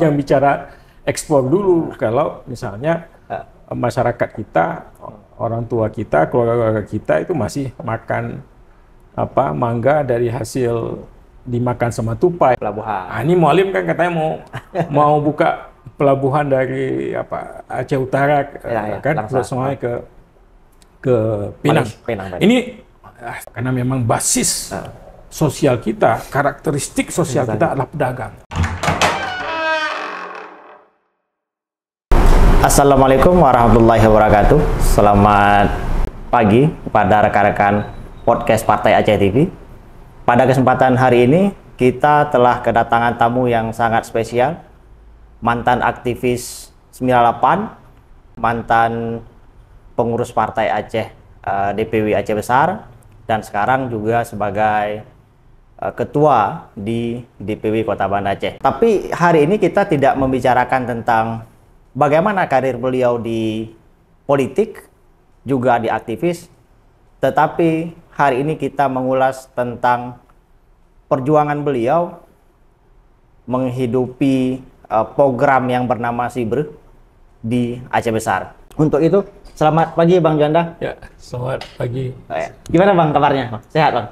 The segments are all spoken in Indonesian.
yang bicara ekspor dulu. Kalau misalnya masyarakat kita, orang tua kita, keluarga kita itu masih makan mangga dari hasil dimakan sama tupai. Pelabuhan. Nah, ini Mualim kan katanya mau buka pelabuhan dari Aceh Utara kan Sungai ke Pinang. Ini karena memang basis sosial kita, karakteristik sosial kita adalah pedagang. Assalamualaikum warahmatullahi wabarakatuh. Selamat pagi kepada rekan-rekan podcast Partai Aceh TV. Pada kesempatan hari ini kita telah kedatangan tamu yang sangat spesial, mantan aktivis 98, mantan pengurus Partai Aceh DPW Aceh Besar, dan sekarang juga sebagai ketua di DPW Kota Banda Aceh. Tapi hari ini kita tidak membicarakan tentang bagaimana karir beliau di politik, juga di aktivis, tetapi hari ini kita mengulas tentang perjuangan beliau menghidupi program yang bernama Siber di Aceh Besar. Untuk itu, selamat pagi Bang Juanda. Ya, selamat pagi. Gimana Bang kabarnya? Sehat Bang?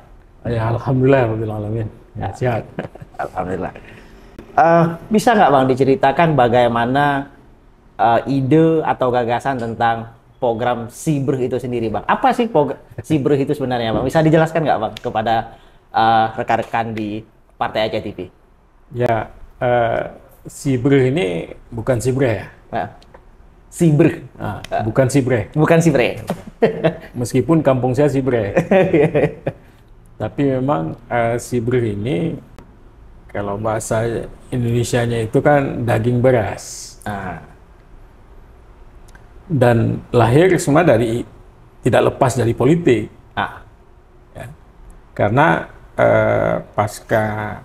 Ya, alhamdulillah, alamin. Ya, sehat. Alhamdulillah. Bisa nggak Bang diceritakan bagaimana ide atau gagasan tentang program Siber itu sendiri Bang? Apa sih Siber itu sebenarnya Bang? Bisa dijelaskan nggak Bang kepada rekan-rekan di Partai Aceh TV? Ya, Siber ini bukan Sibre ya? Siber. Bukan Sibre. Bukan Sibre. Meskipun kampung saya Sibre. Tapi memang Siber ini kalau bahasa Indonesianya itu kan daging beras. Dan lahir semua tidak lepas dari politik. Ya. Karena pasca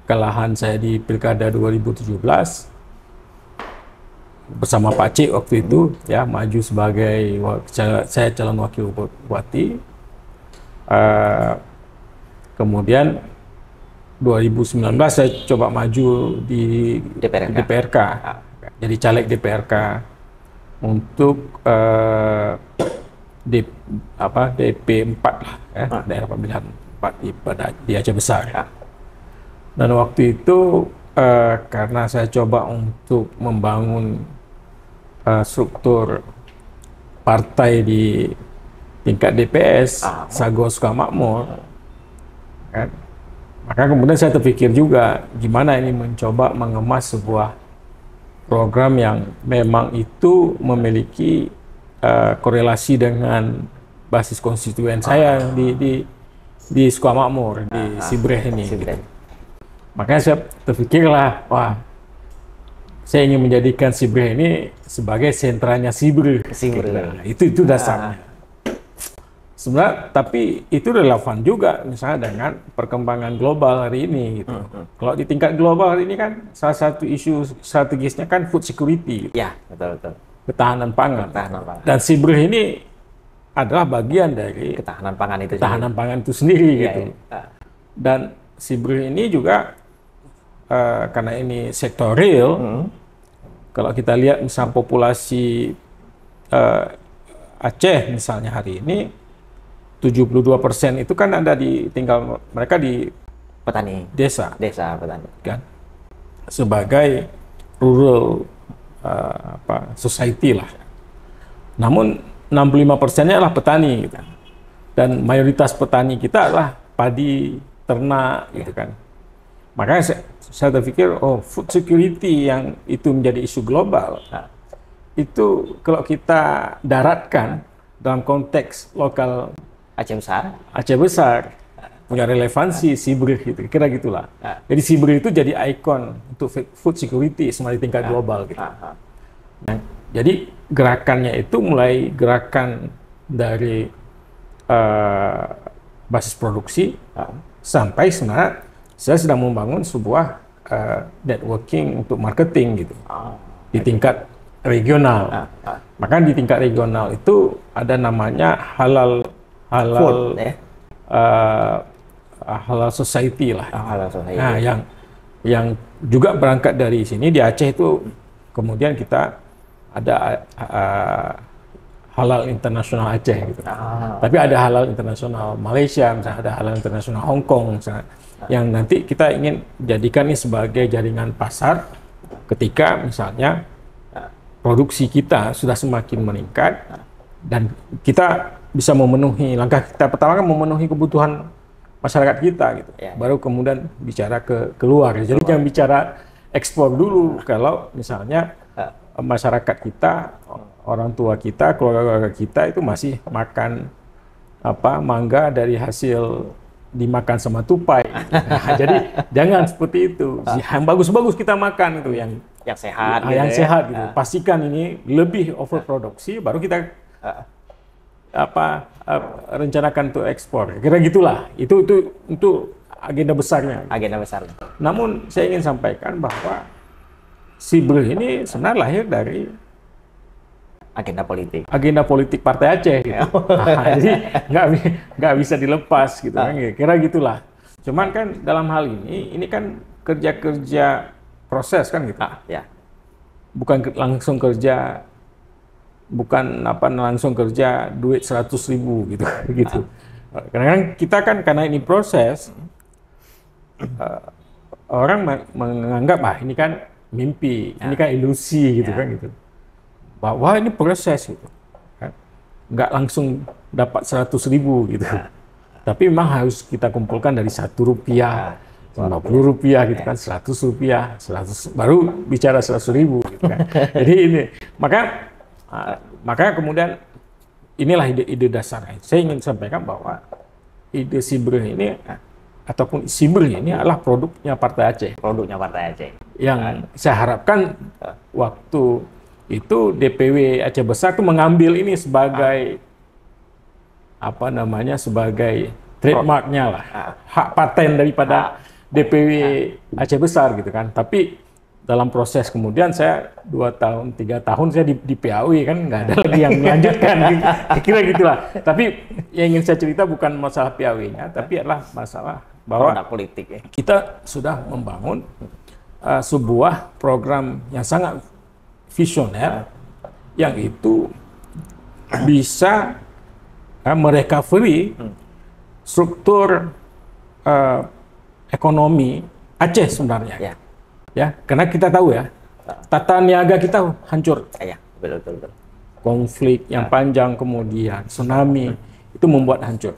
kekalahan saya di Pilkada 2017 bersama Pak Cik waktu itu, ya, maju sebagai saya calon wakil bupati. Kemudian 2019 saya coba maju di DPRK. Jadi caleg DPRK untuk DP4 lah, ya, daerah pemilihan 4 di Aceh Besar. Dan waktu itu karena saya coba untuk membangun struktur partai di tingkat DPS, Sago Sukamakmur, kan? Maka kemudian saya terpikir juga gimana ini mencoba mengemas sebuah program yang memang itu memiliki korelasi dengan basis konstituen saya di Sukamakmur, di Sibreh ini. Gitu. Makanya saya terpikirlah, wah, saya ingin menjadikan Sibreh ini sebagai sentranya Siber. Nah, itu dasarnya. Sebenarnya, tapi itu relevan juga misalnya dengan perkembangan global hari ini. Gitu. Kalau di tingkat global hari ini kan salah satu isu strategisnya kan food security. Ya, betul. Ketahanan pangan. Dan Siber ini adalah bagian dari ketahanan pangan itu sendiri gitu. Dan Siber ini juga karena ini sektor real, kalau kita lihat misalnya populasi Aceh misalnya hari ini 72% itu kan ada mereka di petani, desa petani kan, sebagai rural society lah. Namun 65%-nya adalah petani gitu. Dan mayoritas petani kita adalah padi, ternak gitu kan. Makanya saya terpikir, food security yang itu menjadi isu global, itu kalau kita daratkan dalam konteks lokal Aceh Besar punya relevansi Siber gitu, kira gitulah. Jadi Siber itu jadi ikon untuk food security semua di tingkat global gitu. Nah, jadi gerakannya itu mulai gerakan dari basis produksi sampai sebenarnya saya sedang membangun sebuah networking untuk marketing gitu di tingkat regional. Maka di tingkat regional itu ada namanya halal food, halal society lah. Halal society. Nah, yang juga berangkat dari sini di Aceh itu, kemudian kita ada halal internasional Aceh gitu. Tapi ada halal internasional Malaysia, misalnya ada halal internasional Hong Kong, misalnya, yang nanti kita ingin jadikan ini sebagai jaringan pasar ketika misalnya produksi kita sudah semakin meningkat dan kita bisa memenuhi, langkah kita pertama kan memenuhi kebutuhan masyarakat kita gitu. Baru kemudian bicara ke keluar. Jadi jangan bicara ekspor dulu kalau misalnya masyarakat kita, orang tua kita, keluarga kita itu masih makan mangga dari hasil dimakan sama tupai. Nah, jadi jangan seperti itu. Yang bagus-bagus kita makan itu yang sehat, yang sehat gitu. Pastikan ini lebih overproduksi, baru kita rencanakan untuk ekspor. Kira gitulah. Itu untuk agenda besarnya. Agenda besarnya. Namun saya ingin sampaikan bahwa Sibril ini sebenarnya lahir dari agenda politik Partai Aceh gitu. Jadi nggak bisa dilepas gitu kan, kira gitulah. Cuman kan dalam hal ini kan kerja proses kan gitu. Bukan langsung kerja duit 100.000 gitu gitu. Karena kita kan karena ini proses, orang menganggap ini kan mimpi, ini kan ilusi gitu kan gitu. Bahwa ini proses gitu. Nggak langsung dapat 100.000 gitu. Tapi memang harus kita kumpulkan dari Rp1, Rp50 gitu kan, Rp100, 100 baru bicara 100.000 gitu kan. Jadi ini maka kemudian inilah ide dasarnya. Saya ingin sampaikan bahwa ide Sibril ini ataupun Sibril ini adalah produknya Partai Aceh. Produknya Partai Aceh. Yang saya harapkan waktu itu DPW Aceh Besar itu mengambil ini sebagai sebagai trademarknya lah, hak paten daripada DPW Aceh Besar gitu kan. Tapi dalam proses kemudian saya 2 tahun 3 tahun saya di PAW kan nggak ada lagi yang melanjutkan, kira gitulah. Tapi yang ingin saya cerita bukan masalah PAW-nya, tapi adalah masalah bahwa politik ya. Kita sudah membangun sebuah program yang sangat visioner yang itu bisa merecovery struktur ekonomi Aceh sebenarnya. Ya, karena kita tahu ya, tata niaga kita hancur. Betul. Konflik yang panjang, kemudian tsunami, itu membuat hancur.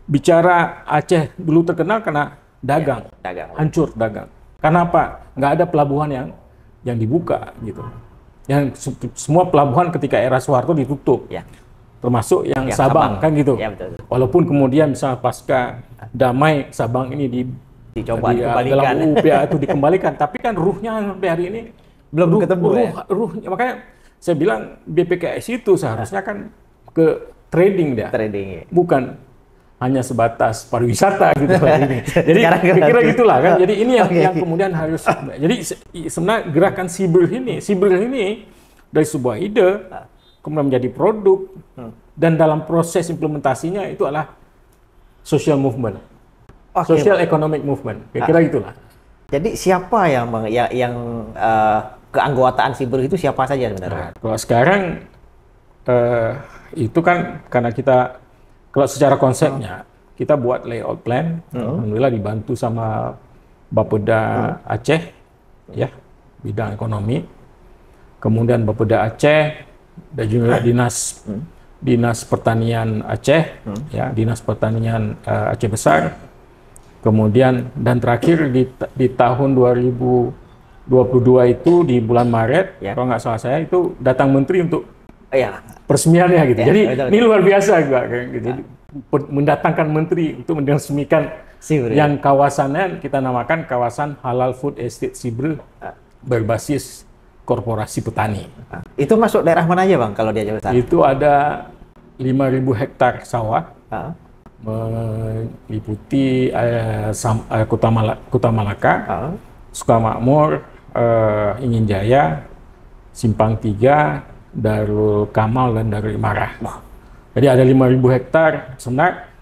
Bicara Aceh dulu terkenal karena dagang. Hancur dagang. Karena apa? Nggak ada pelabuhan yang dibuka gitu. Yang semua pelabuhan ketika era Soeharto ditutup. Termasuk yang Sabang kan gitu. Betul. Walaupun kemudian misalnya pasca damai Sabang ini dicoba dikembalikan. Dalam UPA itu dikembalikan, tapi kan ruhnya sampai hari ini belum ketemu ruhnya. Makanya saya bilang BPKS itu seharusnya kan ke trading dia. Bukan hanya sebatas pariwisata gitu. Jadi kira-kira gitulah kan. Jadi ini yang kemudian harus. Jadi sebenarnya gerakan Sibril ini dari sebuah ide kemudian menjadi produk dan dalam proses implementasinya itu adalah social movement. Social economic movement, kira-kira gitulah. Jadi siapa yang keanggotaan Sibril itu siapa saja sebenarnya? Kalau sekarang itu kan karena kita kalau secara konsepnya kita buat layout plan, alhamdulillah dibantu sama Bapeda Aceh, ya bidang ekonomi, kemudian Bapeda Aceh dan juga dinas pertanian Aceh, ya dinas pertanian Aceh Besar. Kemudian dan terakhir di tahun 2022 itu di bulan Maret, kalau nggak salah saya itu datang menteri untuk peresmiannya gitu. Jadi ini luar biasa juga, gitu. Jadi mendatangkan menteri untuk meresmikan yang kawasannya kita namakan kawasan Halal Food Estate Sibril berbasis korporasi petani. Itu masuk daerah mana aja Bang kalau di Aceh Besar? Itu ada 5.000 hektar sawah. Meliputi Kota Malaka, Sukamakmur, Ingin Jaya, Simpang 3, Darul Kamal dan Darul Imarah. Jadi ada 5.000 hektar. Sebenarnya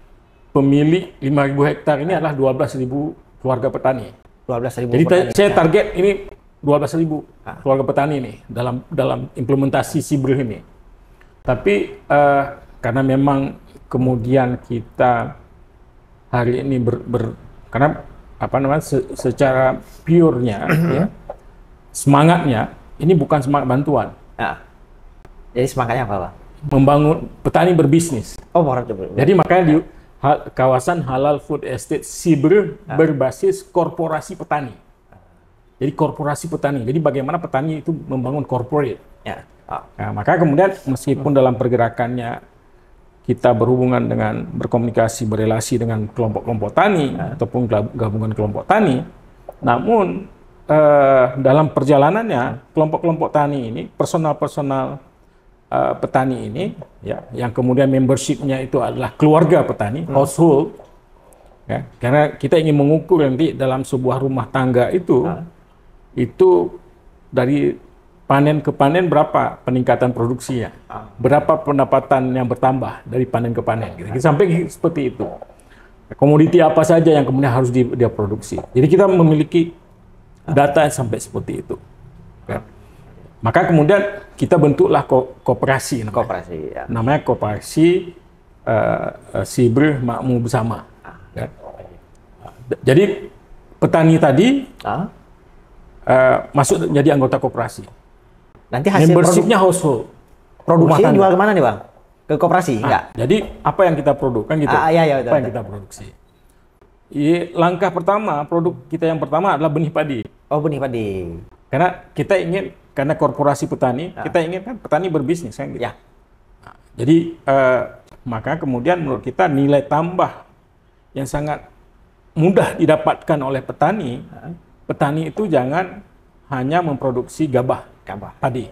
pemilik 5.000 hektar ini adalah 12.000 keluarga petani. 12.000 Jadi petani. saya target ini 12.000 keluarga petani nih dalam implementasi SIBRE ini. Tapi karena memang kemudian kita hari ini karena apa namanya secara pure-nya ya, semangatnya ini bukan semangat bantuan. Nah, jadi semangatnya apa, Pak? Membangun petani berbisnis. Oh, jadi makanya di kawasan Halal Food Estate SIBRE berbasis korporasi petani. Jadi korporasi petani. Jadi bagaimana petani itu membangun corporate. Ya. Nah, maka kemudian meskipun dalam pergerakannya kita berhubungan dengan berkomunikasi, berelasi dengan kelompok-kelompok tani ataupun gabungan kelompok tani, namun dalam perjalanannya kelompok-kelompok tani ini, personal petani ini, ya, yang kemudian membershipnya itu adalah keluarga petani, household, ya, karena kita ingin mengukur nanti dalam sebuah rumah tangga itu dari panen ke panen berapa peningkatan produksinya, berapa pendapatan yang bertambah dari panen ke panen, gitu. Sampai seperti itu. Komoditi apa saja yang kemudian harus dia produksi. Jadi kita memiliki data sampai seperti itu. Ya. Maka kemudian kita bentuklah koperasi. Ya. Namanya koperasi SIBRE Makmur Bersama. Ya. Jadi petani tadi masuk jadi anggota koperasi. Nanti hasil membershipnya household. Produksi jual kemana nih, Bang? Ke koperasi? Enggak. Jadi apa yang kita produksi gitu? Iya, apa yang kita produksi? Langkah pertama, produk kita yang pertama adalah benih padi. Oh, benih padi. Karena korporasi petani, kita ingin kan petani berbisnis kan gitu. Ya. Nah, jadi maka kemudian menurut kita nilai tambah yang sangat mudah didapatkan oleh petani, petani itu jangan hanya memproduksi gabah padi,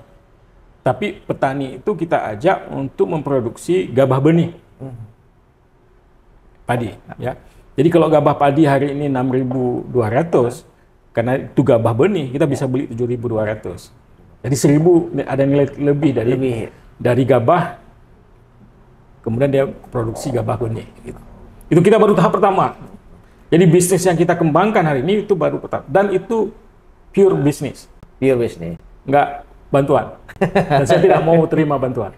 tapi petani itu kita ajak untuk memproduksi gabah benih padi. Ya. Jadi kalau gabah padi hari ini 6.200, karena itu gabah benih kita bisa beli 7.200. Jadi 1.000 ada nilai lebih dari gabah, kemudian dia produksi gabah benih. Gitu. Itu kita baru tahap pertama. Jadi bisnis yang kita kembangkan hari ini itu baru pertama, dan itu pure bisnis. Pure bisnis. Nggak bantuan. Dan saya tidak mau terima bantuan.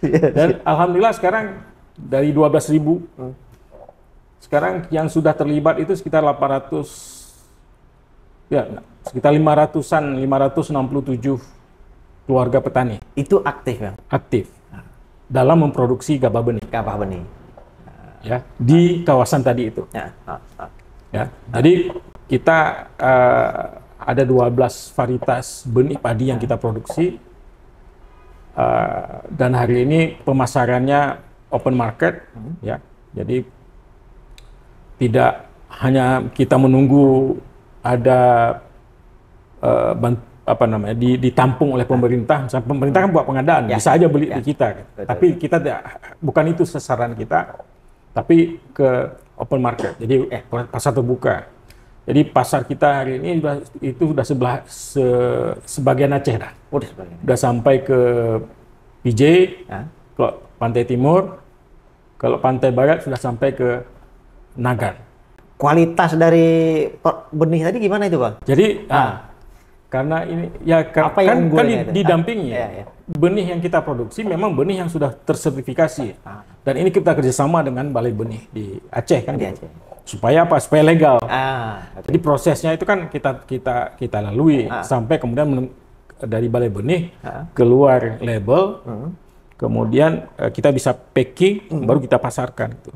Dan alhamdulillah sekarang dari 12.000, sekarang yang sudah terlibat itu sekitar 567 keluarga petani. Itu aktif ya? Aktif dalam memproduksi gabah benih. Ya, di kawasan tadi itu. Ya, jadi kita ada 12 varietas benih padi yang kita produksi, dan hari ini pemasarannya open market. Ya, jadi tidak hanya kita menunggu ada ditampung oleh pemerintah. Misalnya pemerintah kan buat pengadaan, bisa aja beli di kita. Tapi kita bukan itu sasaran kita, tapi ke open market. Jadi pasar terbuka. Jadi pasar kita hari ini sudah sebagian Aceh dah. Sudah sampai ke PJ, kalau pantai timur, kalau pantai barat sudah sampai ke Nagan. Kualitas dari benih tadi gimana itu, Bang? Jadi karena ini ya kan didampingi. Benih yang kita produksi memang benih yang sudah tersertifikasi. Dan ini kita kerjasama dengan Balai Benih di Aceh kan gitu. Supaya apa? Supaya legal. Jadi prosesnya itu kan kita lalui sampai kemudian dari Balai Benih keluar label, kemudian kita bisa packing, baru kita pasarkan gitu.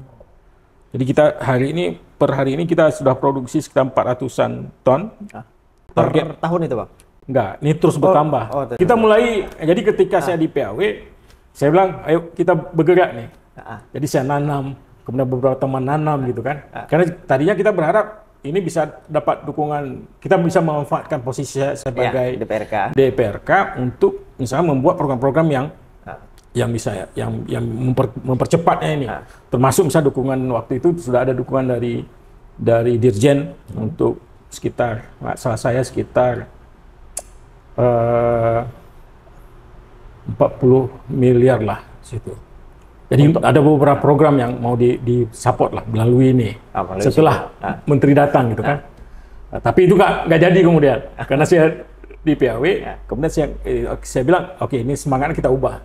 Jadi kita per hari ini kita sudah produksi sekitar 400-an ton. Per tahun itu, Bang? Enggak, ini terus bertambah. Kita mulai, jadi ketika saya di PAW, saya bilang, ayo kita bergerak nih. Jadi saya nanam, kemudian beberapa teman nanam gitu kan. Karena tadinya kita berharap ini bisa dapat dukungan, kita bisa memanfaatkan posisi saya sebagai DPRK untuk misalnya membuat program-program yang bisa mempercepatnya ini, termasuk misalnya dukungan waktu itu sudah ada dukungan dari Dirjen untuk sekitar sekitar 40 miliar lah situ. Jadi ada beberapa program yang mau di support lah melalui ini setelah Menteri datang gitu kan. Tapi itu nggak jadi kemudian karena saya di PAW, kemudian saya bilang, oke, ini semangatnya kita ubah,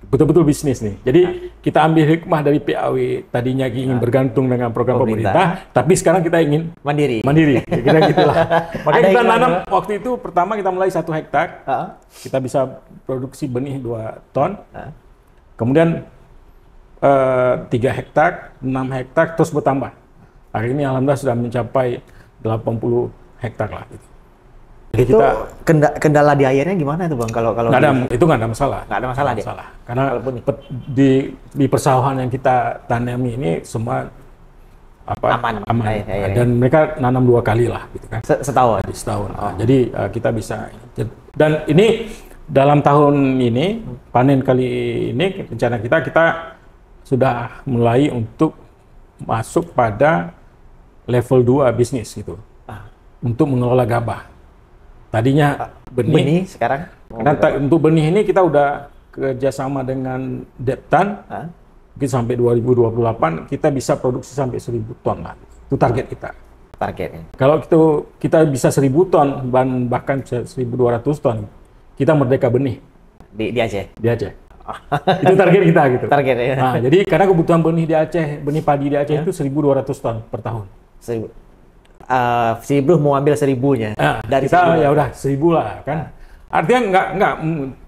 betul-betul bisnis nih. Jadi kita ambil hikmah dari PAW tadinya ingin bergantung dengan program pemerintah, tapi sekarang kita ingin mandiri, kira gitulah. Makanya kita nanam waktu itu pertama kita mulai 1 hektar, kita bisa produksi benih 2 ton, kemudian 3 hektar, 6 hektar terus bertambah. Hari ini alhamdulillah sudah mencapai 80 hektar lah. Jadi itu kita kendala di airnya gimana itu Bang? Kalau itu nggak ada masalah. Nggak ada masalah deh. Karena di persawahan yang kita tanami ini semua aman. Dan mereka nanam 2 kali lah, gitu kan. Setahun. Jadi kita bisa. Dan ini dalam tahun ini panen kali ini rencana kita sudah mulai untuk masuk pada level 2 bisnis gitu. Untuk mengelola gabah. Tadinya benih sekarang. Karena untuk benih ini kita udah kerjasama dengan Deptan, mungkin sampai 2028 kita bisa produksi sampai 1.000 ton lah. Itu target kita. Targetnya. Kalau kita bisa 1.000 ton, bahkan 1.200 ton, kita merdeka benih. Di Aceh? Di Aceh. Itu target kita gitu. Targetnya. Nah, jadi karena kebutuhan benih di Aceh, benih padi di Aceh itu 1.200 ton per tahun. Si Bro mau ambil 1000-nya. Dari kita ya udah 1.000 lah kan. Artinya nggak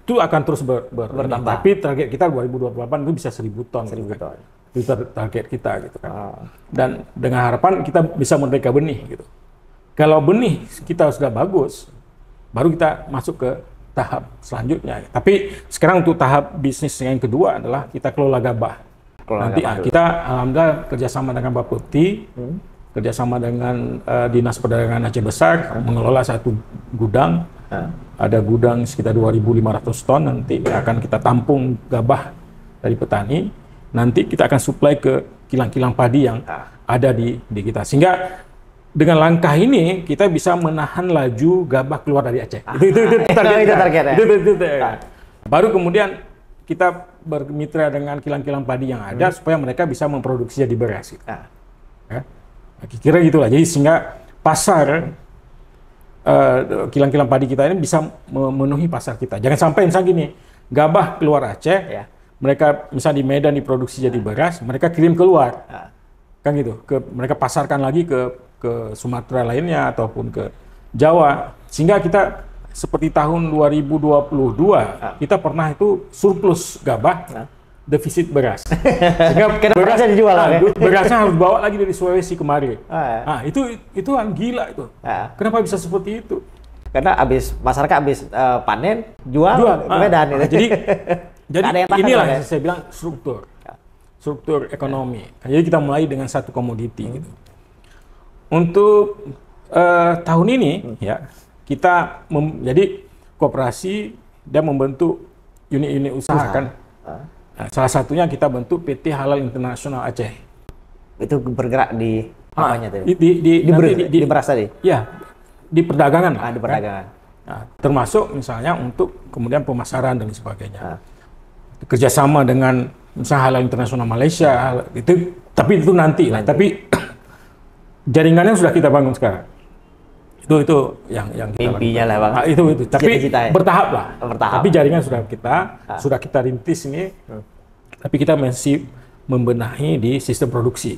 itu akan terus bertambah. Tapi target kita 2028 itu bisa 1.000 ton. 1.000 ton. Itu target kita gitu kan. Dan dengan harapan kita bisa merdeka benih gitu. Kalau benih kita sudah bagus, baru kita masuk ke tahap selanjutnya. Tapi sekarang untuk tahap bisnis yang kedua adalah kita kelola gabah. Nanti kita alhamdulillah kerjasama dengan Bapepti, kerjasama dengan Dinas Perdagangan Aceh Besar, mengelola 1 gudang. Ada gudang sekitar 2.500 ton, nanti akan kita tampung gabah dari petani. Nanti kita akan suplai ke kilang-kilang padi yang ada di kita. Sehingga dengan langkah ini kita bisa menahan laju gabah keluar dari Aceh. Itu target. Baru kemudian kita bermitra dengan kilang-kilang padi yang ada supaya mereka bisa memproduksi jadi beras. Kira gitulah. Jadi sehingga pasar kilang-kilang padi kita ini bisa memenuhi pasar kita. Jangan sampai misalnya gini, gabah keluar Aceh, mereka misalnya di Medan diproduksi jadi beras, mereka kirim keluar, kan gitu. Mereka pasarkan lagi ke Sumatera lainnya ataupun ke Jawa. Sehingga kita seperti tahun 2022 kita pernah itu surplus gabah. Defisit beras. Sehingga berasnya dijual berasnya harus bawa lagi dari Sulawesi kemari. Nah, itu gila itu. Kenapa bisa seperti itu? Karena masyarakat habis panen jual ke Medan. Jadi inilah yang saya bilang struktur ekonomi. Jadi kita mulai dengan satu komoditi gitu. Untuk tahun ini ya kita jadi koperasi dan membentuk unit-unit usaha kan. Nah, salah satunya kita bentuk PT Halal Internasional Aceh. Itu bergerak di apanya tadi? Di beras tadi? Ya, di perdagangan. Di perdagangan. Nah, termasuk misalnya untuk kemudian pemasaran dan sebagainya. Kerjasama dengan misalnya Halal Internasional Malaysia, tapi itu nanti. Tapi jaringannya sudah kita bangun sekarang. Itu yang kita mimpinya lah Bang. Itu. Tapi bertahap lah. Tapi jaringan sudah kita rintis ini. Tapi kita masih membenahi di sistem produksi.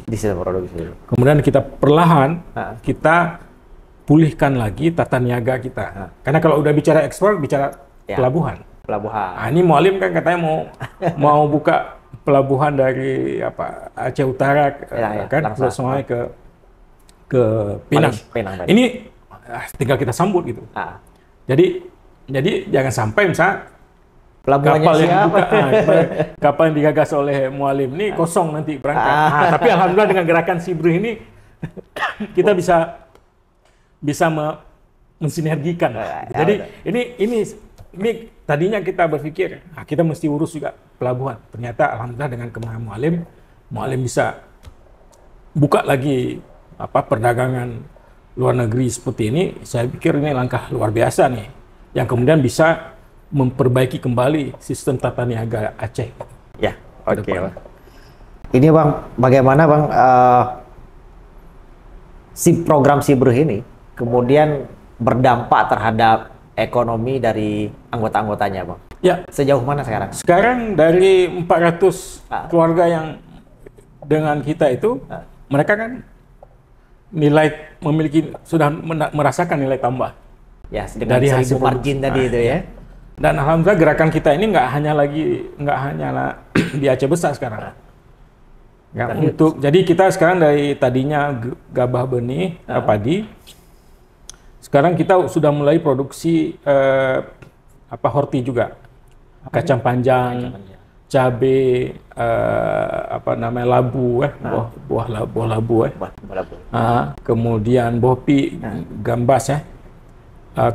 Kemudian kita perlahan kita pulihkan lagi tata niaga kita. Karena kalau udah bicara ekspor, bicara pelabuhan. Nah, ini Mualim kan katanya mau buka pelabuhan dari Aceh Utara kan terus semuanya ke Pinang. Ini tinggal kita sambut gitu. Jadi jangan sampai misalnya kapal yang digagas oleh Mualim ini kosong nanti berangkat. Tapi alhamdulillah dengan gerakan Sibruh ini kita bisa mensinergikan. Jadi ini tadinya kita berpikir kita mesti urus juga pelabuhan. Ternyata alhamdulillah dengan kemauan Mualim bisa buka lagi perdagangan luar negeri seperti ini. Saya pikir ini langkah luar biasa nih yang kemudian bisa memperbaiki kembali sistem tata niaga Aceh. Ya, oke. Ini Bang, bagaimana Bang si program Sibruh ini kemudian berdampak terhadap ekonomi dari anggota-anggotanya, Bang? Ya, Sejauh mana sekarang? sekarang dari 400 keluarga yang dengan kita itu, mereka kan sudah merasakan nilai tambah. Ya, dengan Dari 1.000 hasil margin tadi itu ya. Dan alhamdulillah gerakan kita ini nggak hanya di Aceh Besar sekarang. Jadi kita sekarang dari tadinya gabah benih padi, sekarang kita sudah mulai produksi horti juga, kacang panjang, cabe, labu, buah labu, kemudian bopi, gambas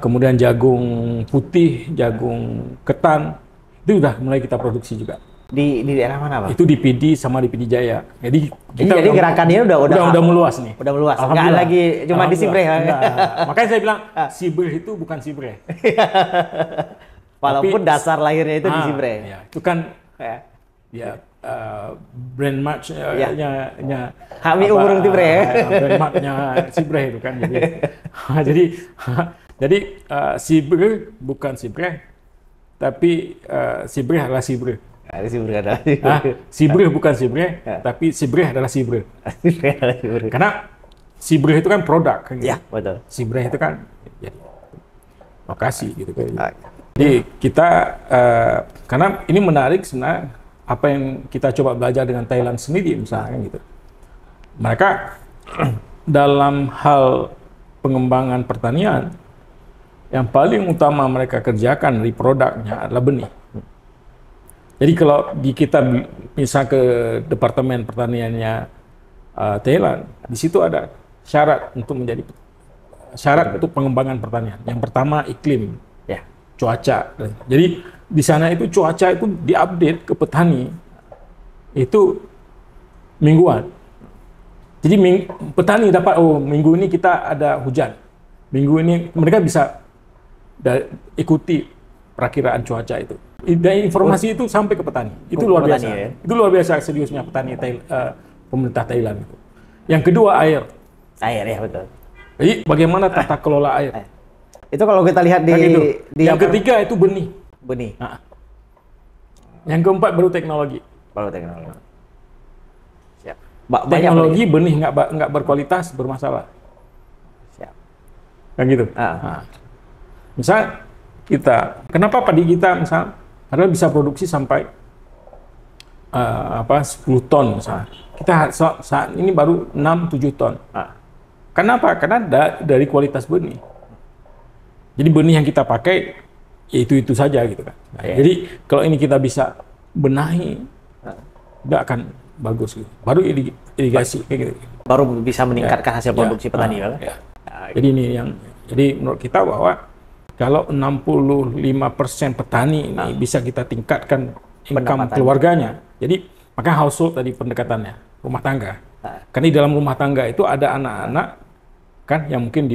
kemudian jagung putih, jagung ketan, itu udah mulai kita produksi juga. Di daerah mana, Bang? Itu di PD sama di PD Jaya. Jadi gerakannya udah meluas nih. Udah meluas. Nggak lagi cuma di Sibreh. Makanya saya bilang Sibreh itu bukan Sibreh. Walaupun dasar lahirnya itu di Sibreh. Ya, itu kan brand mark-nya Kami umurung Sibreh. Brand mark-nya Sibreh itu kan. Jadi Sibreh bukan Sibreh, tapi Sibreh adalah Sibreh. Sibreh bukan Sibreh, tapi Sibreh adalah Sibreh. Karena Sibreh itu kan produk, kan, ya, betul. Sibreh itu kan jadi lokasi gitu kan. Jadi kita karena ini menarik sebenarnya apa yang kita coba belajar dengan Thailand sendiri misalnya gitu. Mereka dalam hal pengembangan pertanian yang paling utama mereka kerjakan dari produknya adalah benih. Jadi kalau kita misal ke Departemen Pertaniannya Thailand, di situ ada syarat untuk pengembangan pertanian. Yang pertama iklim, cuaca. Jadi di sana itu cuaca itu diupdate ke petani itu mingguan. Jadi petani dapat minggu ini kita ada hujan, minggu ini mereka bisa ikuti perakiraan cuaca itu. Dan informasi itu sampai ke petani. Itu luar biasa. Ya? Itu luar biasa seriusnya petani pemerintah Thailand itu. Yang kedua air. Air ya betul. Jadi bagaimana tata kelola air? Itu kalau kita lihat di yang ketiga itu benih. Benih. Nah. Yang keempat baru teknologi. Siap. Teknologi benih nggak berkualitas bermasalah. Siap. Kan gitu. Nah. Misal kenapa padi kita misal karena bisa produksi sampai 10 ton misalnya. Kita saat ini baru 6-7 ton. Kenapa? Karena dari kualitas benih. Jadi benih yang kita pakai ya itu saja gitu kan. Jadi kalau ini kita bisa benahi, nggak akan bagus gitu. Baru irigasi kayak gitu. Baru bisa meningkatkan hasil produksi petani. Jadi jadi menurut kita bahwa kalau 65% petani ini bisa kita tingkatkan income keluarganya. Jadi maka household tadi pendekatannya, rumah tangga. Karena di dalam rumah tangga itu ada anak-anak kan yang mungkin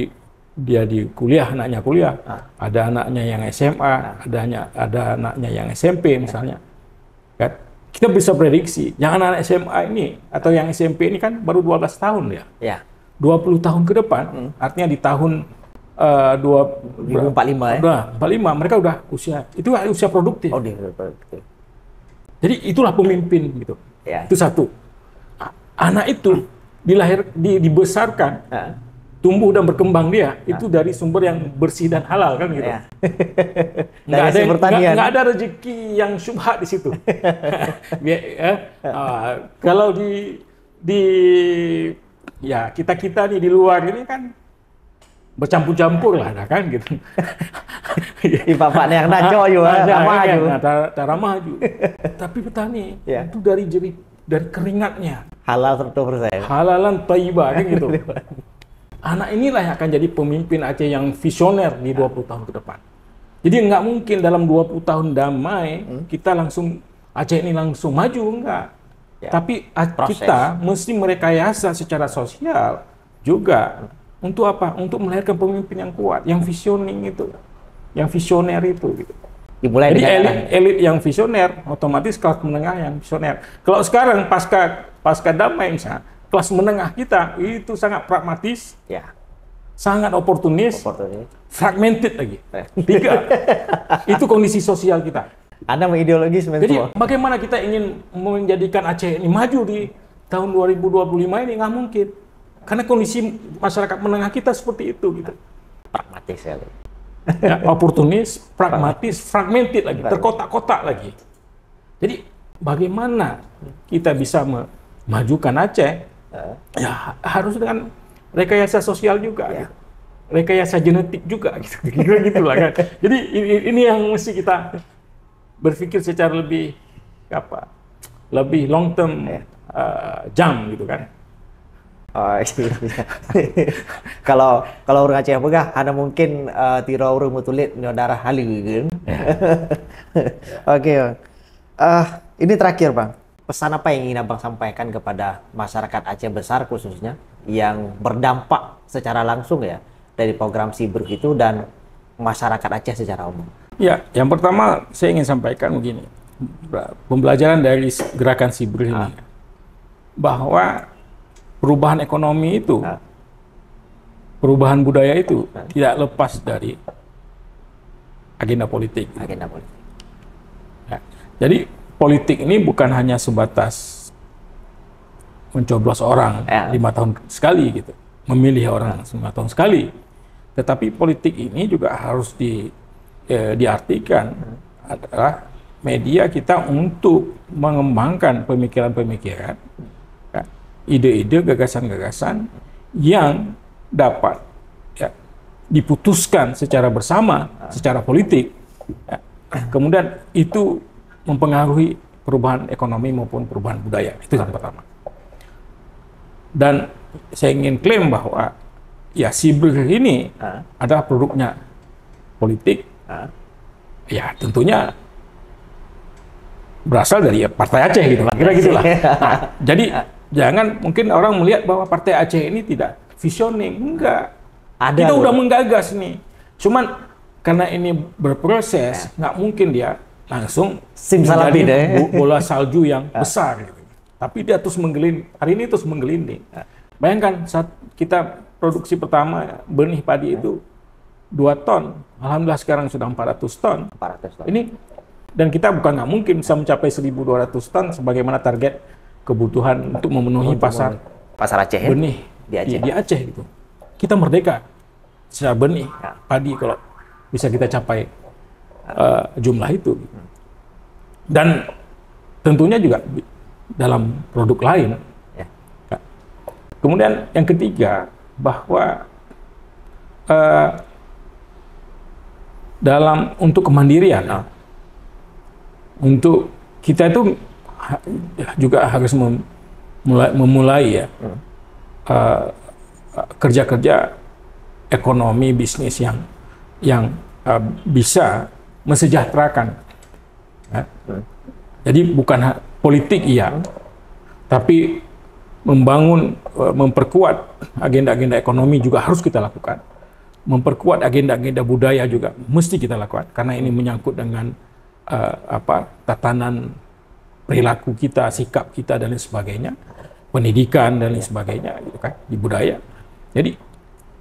dia di kuliah, anaknya kuliah, ada anaknya yang SMA, ada anaknya yang SMP misalnya. Kan? Kita bisa prediksi, yang anak SMA ini atau yang SMP ini kan baru 12 tahun ya. 20 tahun ke depan, artinya di tahun 2045 ya. 45 mereka udah usia produktif. Jadi itulah pemimpin gitu. Itu satu. Anak itu dibesarkan, tumbuh dan berkembang dia itu dari sumber yang bersih dan halal kan gitu. Nggak ada rezeki yang syubhat di situ. Kalau kita nih di luar ini kan bercampur-campur lah, kan gitu. Di bapaknya yang naco juga, ramah maju. Tapi petani itu dari keringatnya. Halal 100%. Halalan thayyibah kan gitu. Anak inilah yang akan jadi pemimpin Aceh yang visioner di 20 tahun ke depan. Jadi nggak mungkin dalam 20 tahun damai kita langsung Aceh ini langsung maju, enggak. Tapi kita mesti merekayasa secara sosial juga. Untuk apa? Untuk melahirkan pemimpin yang kuat, yang visioning itu, yang visioner itu. Gitu. Jadi elit yang visioner, otomatis kelas menengah yang visioner. Kalau sekarang pasca damai misalnya, kelas menengah kita itu sangat pragmatis, sangat oportunis, fragmented lagi. 3. Itu kondisi sosial kita. Anda mengideologis Jadi bagaimana kita ingin menjadikan Aceh ini maju di tahun 2025 ini? Nggak mungkin. Karena kondisi masyarakat menengah kita seperti itu gitu. Pragmatis sekali. Ya, oportunis, pragmatis, fragmented lagi, terkotak-kotak lagi. Jadi bagaimana kita bisa memajukan Aceh? Ya harus dengan rekayasa sosial juga, gitu. Rekayasa genetik juga, gitu. Kira-kira gitulah kan. Jadi ini yang mesti kita berpikir secara lebih lebih long term, jam gitu kan. Oh, iya. kalau orang Aceh Begah, ada mungkin tiro orang mutulit darah halu kan. Oke. Ini terakhir Bang. Pesan apa yang ingin Abang sampaikan kepada masyarakat Aceh besar khususnya yang berdampak secara langsung ya dari program Sibruk itu dan masyarakat Aceh secara umum? Ya, yang pertama saya ingin sampaikan begini. Pembelajaran dari gerakan Sibruk ini bahwa perubahan ekonomi itu, perubahan budaya itu tidak lepas dari agenda politik. Agenda politik. Ya. Jadi politik ini bukan hanya sebatas mencoblos orang 5 tahun sekali gitu, memilih orang 5 tahun sekali, tetapi politik ini juga harus diartikan adalah media kita untuk mengembangkan pemikiran-pemikiran, ide-ide, gagasan-gagasan yang dapat diputuskan secara bersama, secara politik. Kemudian itu mempengaruhi perubahan ekonomi maupun perubahan budaya. Itu yang pertama. Dan saya ingin klaim bahwa ya Sibruk ini adalah produknya politik. Ya tentunya berasal dari Partai Aceh gitu. Kira gitulah. Nah, jadi jangan mungkin orang melihat bahwa Partai Aceh ini tidak visioning. Enggak. Kita udah menggagas nih. Cuman karena ini berproses, nggak mungkin dia langsung menjadi bola salju yang besar. Gitu. Tapi dia terus menggelinding. Hari ini terus menggelinding. Bayangkan saat kita produksi pertama benih padi itu 2 ton. Alhamdulillah sekarang sudah 400 ton. 400 ton. Ini dan kita bukan nggak mungkin bisa mencapai 1.200 ton sebagaimana target kebutuhan untuk memenuhi pasar Aceh benih di Aceh gitu. Kita merdeka secara benih padi kalau bisa kita capai jumlah itu. Dan tentunya juga dalam produk lain. Kemudian yang ketiga bahwa untuk kemandirian, untuk kita itu juga harus memulai kerja-kerja ekonomi bisnis yang bisa mensejahterakan. Jadi bukan politik tapi memperkuat agenda-agenda ekonomi juga harus kita lakukan. Memperkuat agenda-agenda budaya juga mesti kita lakukan karena ini menyangkut dengan tatanan perilaku kita, sikap kita dan lain sebagainya, pendidikan dan lain sebagainya gitu kan, di budaya. Jadi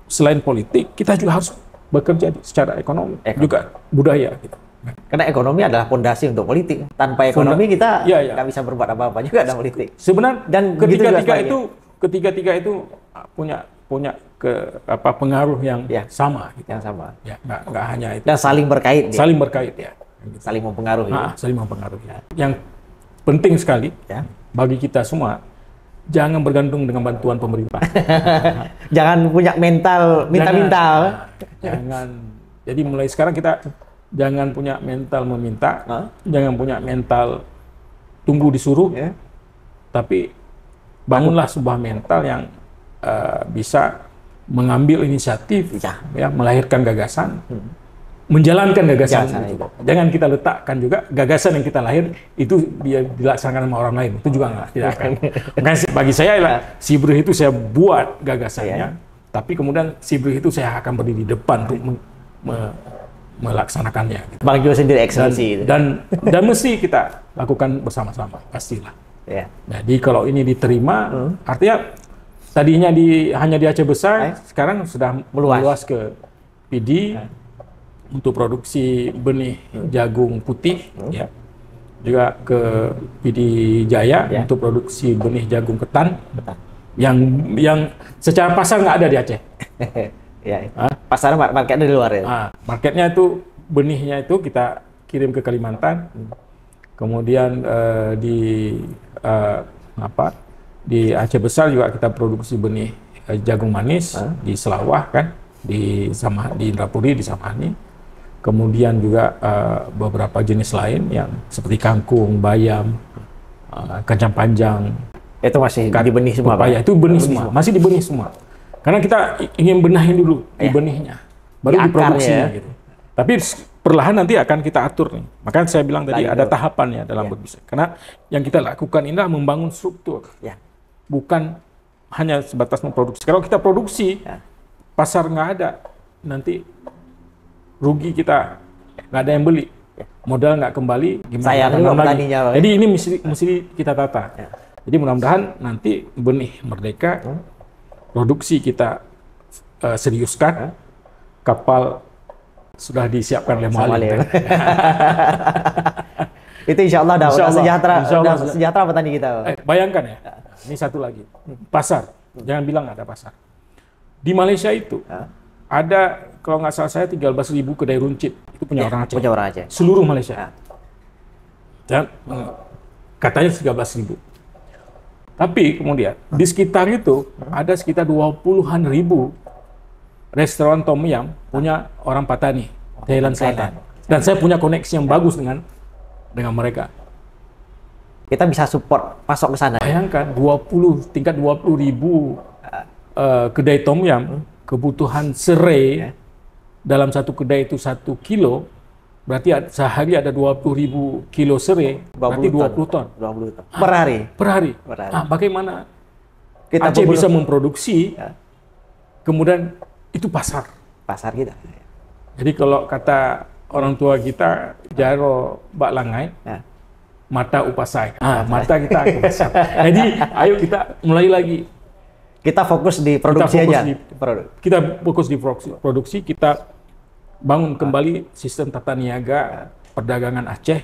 selain politik kita juga harus bekerja secara ekonomi. Juga budaya gitu. Karena ekonomi adalah fondasi untuk politik. Tanpa ekonomi kita nggak bisa berbuat apa-apa juga dalam politik. Sebenarnya dan ketiga-tiga itu punya pengaruh yang sama. Gitu. Yang sama. Ya, nggak hanya itu. Dan saling berkait. Saling berkait ya. Saling mempengaruhi. Saling mempengaruhi. Yang penting sekali bagi kita semua, jangan bergantung dengan bantuan pemerintah. Jangan punya mental minta-minta. Jangan. Jadi mulai sekarang kita jangan punya mental meminta, jangan punya mental tunggu disuruh, tapi bangunlah sebuah mental yang bisa mengambil inisiatif, melahirkan gagasan, menjalankan gagasan. Jangan kita letakkan juga gagasan yang kita lahir itu dia dilaksanakan sama orang lain, itu juga tidak akan. Bagi saya Sibruk itu saya buat gagasannya, tapi kemudian Sibruk itu saya akan berdiri di depan untuk melaksanakannya. Gitu. Bang Jo sendiri eksekusi dan mesti kita lakukan bersama-sama, pastilah. Jadi kalau ini diterima, artinya tadinya hanya di Aceh Besar, sekarang sudah meluas ke PD untuk produksi benih jagung putih, ya. Juga ke PD Jaya untuk produksi benih jagung ketan. Yang secara pasar nggak ada di Aceh. Ya. Pasarnya marketnya di luar ya. Marketnya itu benihnya itu kita kirim ke Kalimantan, kemudian di Aceh Besar juga kita produksi benih jagung manis di Selawah kan, di Indrapuri, di Samani. Kemudian juga beberapa jenis lain yang seperti kangkung, bayam, kacang panjang. Itu masih di benih semua, Pak? Itu benih semua, masih di benih semua. Karena kita ingin benahin dulu di benihnya, baru diproduksinya gitu. Tapi perlahan nanti akan kita atur nih. Makanya saya bilang tadi ada tahapannya dalam berbisnis. Karena yang kita lakukan ini adalah membangun struktur, bukan hanya sebatas memproduksi. Kalau kita produksi, pasar nggak ada, nanti rugi kita, nggak ada yang beli, modal nggak kembali, gimana? Sayang juga petaninya. Jadi ini mesti kita tata. Jadi mudah-mudahan nanti benih merdeka, produksi kita seriuskan, kapal sudah disiapkan oleh Mualim. Itu insya Allah sejahtera petani kita. Bayangkan ya, ini satu lagi, pasar. Jangan bilang ada pasar. Di Malaysia itu ada, kalau nggak salah saya 13.000 kedai runcit. Itu punya orang Aceh. Punya orang Aceh. Seluruh Malaysia. Dan katanya 13.000. Tapi kemudian di sekitar itu ada sekitar 20-an ribu restoran tom yum punya orang Patani, Thailand Selatan. Dan saya punya koneksi yang bagus dengan mereka. Kita bisa support pasok ke sana. Bayangkan tingkat 20 ribu kedai tom yum, kebutuhan serai dalam satu kedai itu 1 kilo, berarti sehari ada 20.000 kilo serai, berarti 20 ton. 20 ton. Per hari? Per hari. Bagaimana kita Aceh bisa memproduksi, kemudian itu pasar. Pasar kita. Jadi kalau kata orang tua kita, jaro bak langai, mata upasai. Mata kita ke pasar. Jadi ayo kita mulai lagi. Kita fokus di produksi aja. Kita fokus di produksi, kita bangun kembali sistem tata niaga perdagangan Aceh,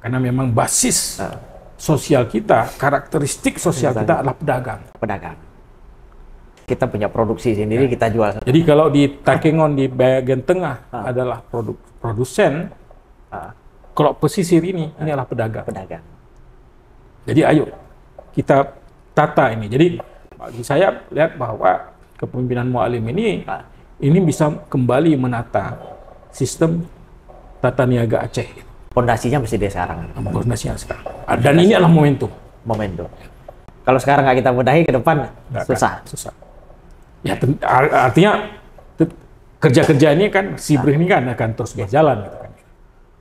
karena memang basis sosial kita, karakteristik sosial kita adalah pedagang. Kita punya produksi sendiri, kita jual. Jadi kalau di Takengon di bagian tengah adalah produsen, kalau pesisir ini adalah pedagang. Jadi ayo kita tata ini. Jadi bagi saya lihat bahwa kepemimpinan Mualim ini bisa kembali menata sistem tata niaga Aceh. Pondasinya mesti dari sekarang. Pondasinya sekarang. Dan ini adalah momentum. Kalau sekarang nggak kita benahi, ke depan susah. Ya, artinya kerja-kerja ini kan Sibrih ini kan akan terus berjalan. Gitu kan.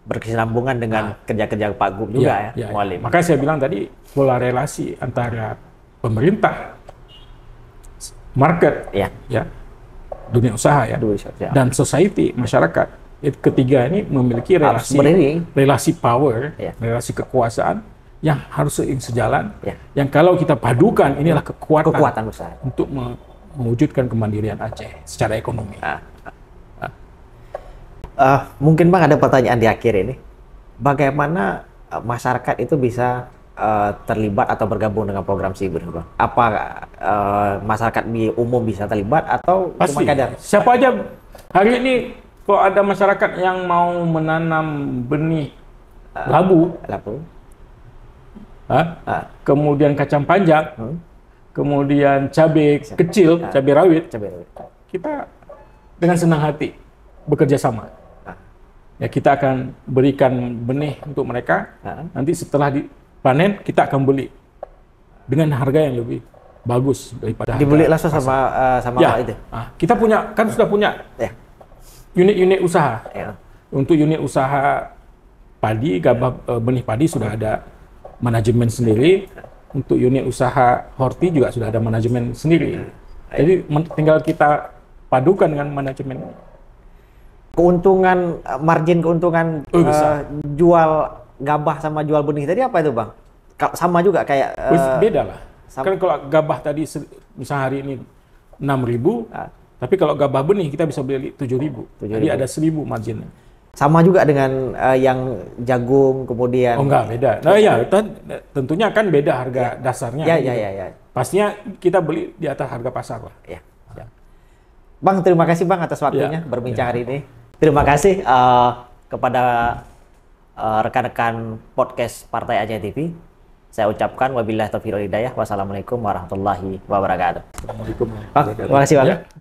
Berkesinambungan dengan kerja-kerja Pak Gub juga Mualim. Makanya saya bilang tadi pola relasi antara pemerintah, market, dunia usaha dan society, masyarakat. Ketiga ini memiliki relasi power, relasi kekuasaan yang harus sejalan. Yang kalau kita padukan inilah kekuatan besar untuk mewujudkan kemandirian Aceh secara ekonomi. Mungkin Bang ada pertanyaan di akhir ini. Bagaimana masyarakat itu bisa terlibat atau bergabung dengan program Sibrih, Bang? Apa masyarakat di umum bisa terlibat atau pasti. Cuma kadar? Siapa aja hari ini kalau ada masyarakat yang mau menanam benih labu, kemudian kacang panjang, kemudian cabai kecil, cabai rawit, kita dengan senang hati bekerja sama. Ya, kita akan berikan benih untuk mereka. Nanti setelah panen kita akan beli dengan harga yang lebih bagus daripada dibeli langsung sama itu. Kita sudah punya unit-unit usaha. Untuk unit usaha padi, benih padi sudah ada manajemen sendiri. Untuk unit usaha horti juga sudah ada manajemen sendiri. Jadi tinggal kita padukan dengan manajemen. Margin keuntungan jual gabah sama jual benih tadi apa itu, Bang? Sama juga kayak beda lah. Kan kalau gabah tadi misalnya hari ini 6.000, tapi kalau gabah benih kita bisa beli 7.000. Jadi ada 1.000 marginnya. Sama juga dengan yang jagung kemudian. Oh enggak, beda. Nah ya, tentunya kan beda harga dasarnya. Ya. Pastinya kita beli di atas harga pasar lah. Ya. Bang, terima kasih Bang atas waktunya berbincang hari ini. Terima kasih kepada rekan-rekan podcast Partai Aceh TV. Saya ucapkan wabillahi taufiq wal hidayah. Wassalamualaikum warahmatullahi wabarakatuh. Assalamualaikum. Bang, terima kasih Bang.